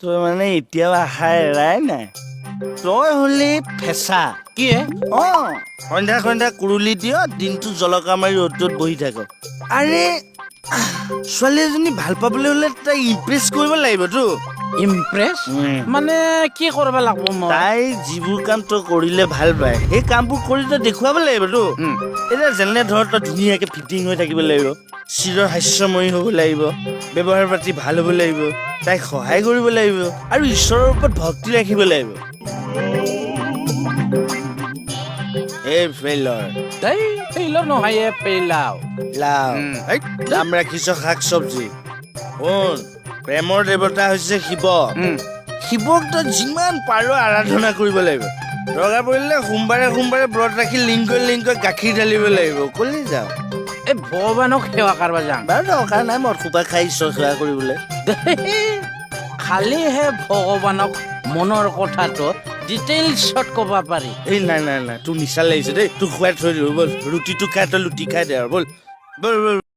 তই মানে এতিয়াও আশা এৰাই নাই তই হলি ফেঁচা কি সন্ধ্যা সন্ধ্যা কুৰুলি দিয় দিনটো জলকা মাৰি ৰ'দত বহি থাক আৰে ছোৱালী এজনী ভাল পাবলৈ হলে তাই ইমপ্ৰেছ কৰিব লাগিবতো ইমপ্ৰেছ মানে কি কৰিব লাগিব মই তাই যিবোৰ কাম তই কৰিলে ভাল পায় সেই কামবোৰ কৰি তই দেখুৱাব লাগিবতো এতিয়া যেনে ধৰ তই ধুনীয়াকে ফিটিং হৈ থাকিব লাগিব চিৰ হাস্যময়ী হ'ব লাগিব ব্যৱহাৰ পাতি ভাল হ'ব লাগিব তাইক সহায় কৰিব লাগিব আৰু ঈশ্বৰৰ ওপৰত ভক্তি ৰাখিব লাগিব এই ফেইলৰ তাই ফেইলৰ নহয় পেইলাও লাও দাম ৰাখিছ শাক চব্জি শুন প্ৰেমৰ দেৱতা হৈছে শিৱ শিৱক তই যিমান পাৰ আৰাধনা কৰিব লাগিব দৰকাৰ পৰিলে সোমবাৰে সোমবাৰে ব্ৰত ৰাখি লিংকৈ গাখীৰ ঢালিব লাগিব কলি যাওঁ এই ভগৱানক সেৱা কৰিব যাম বাৰু দৰকাৰ নাই মদ সোপা খাই ঈশ্বৰ সেৱা কৰিবলৈ খালিহে ভগৱানক মনৰ কথাটো ডিটেইলছত ক'ব পাৰি এই নাই তোৰ নিচা লাগিছে দেই তোক খুৱাই থৈ দিওঁ ব'ল ৰুটিটো খাই তই লুটি খাই দে আৰু ব'ল